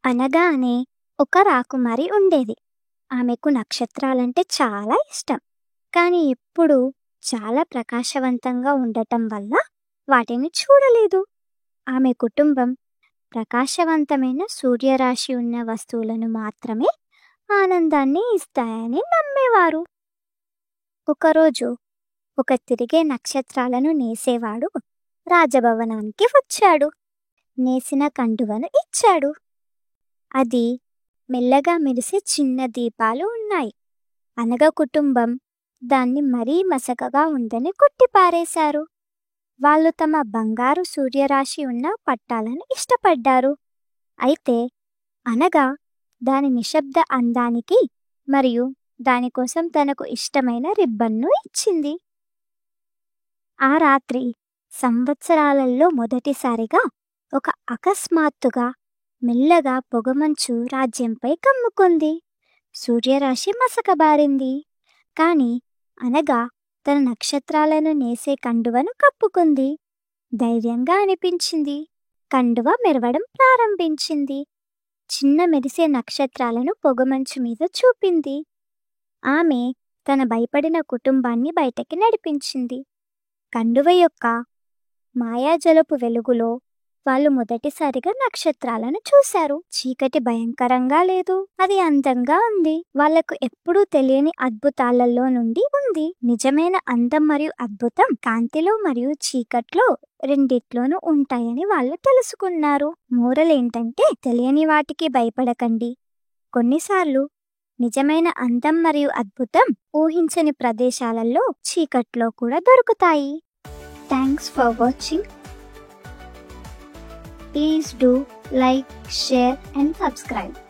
అనగానే ఒక రాకుమారి ఉండేది. ఆమెకు నక్షత్రాలంటే చాలా ఇష్టం. కానీ ఎప్పుడూ చాలా ప్రకాశవంతంగా ఉండటం వల్ల వాటిని చూడలేదు. ఆమె కుటుంబం ప్రకాశవంతమైన సూర్యరాశి ఉన్న వస్తువులను మాత్రమే ఆనందాన్ని ఇస్తాయని నమ్మేవారు. ఒకరోజు ఒక తిరిగే నక్షత్రాలను నేసేవాడు రాజభవనానికి వచ్చాడు. నేసిన కండువను ఇచ్చాడు. అది మెల్లగా మెరిసే చిన్న దీపాలు ఉన్నాయి. అనగ కుటుంబం దాన్ని మరీ మసకగా ఉందని కొట్టిపారేశారు. వాళ్ళు తమ బంగారు సూర్యరాశి ఉన్న పట్టాలను ఇష్టపడ్డారు. అయితే అనగా దాని నిశ్శబ్ద అందానికి మరియు దానికోసం తనకు ఇష్టమైన రిబ్బన్ను ఇచ్చింది. ఆ రాత్రి సంవత్సరాలలో మొదటిసారిగా ఒక అకస్మాత్తుగా మెల్లగా పొగమంచు రాజ్యంపై కమ్ముకుంది. సూర్యరాశి మసకబారింది. కాని అనగా తన నక్షత్రాలను నేసే కండువను కప్పుకుంది. ధైర్యంగా అనిపించింది. కండువ మెరవడం ప్రారంభించింది. చిన్న మెరిసే నక్షత్రాలను పొగమంచు మీద చూపింది. ఆమె తన భయపడిన కుటుంబాన్ని బయటకి నడిపించింది. కండువ యొక్క మాయాజలపు వెలుగులో వాళ్ళు మొదటిసారిగా నక్షత్రాలను చూశారు. చీకటి భయంకరంగా లేదు, అది అందంగా ఉంది. వాళ్లకు ఎప్పుడూ తెలియని అద్భుతాలలో నుండి ఉంది. నిజమైన అందం మరియు అద్భుతం కాంతిలో మరియు చీకట్లో రెండిట్లోనూ ఉంటాయని వాళ్ళు తెలుసుకున్నారు. మోరల్ ఏంటంటే తెలియని వాటికి భయపడకండి. కొన్నిసార్లు నిజమైన అందం మరియు అద్భుతం ఊహించని ప్రదేశాలలో చీకట్లో కూడా దొరుకుతాయి. Thanks for watching. Please do like, share and subscribe.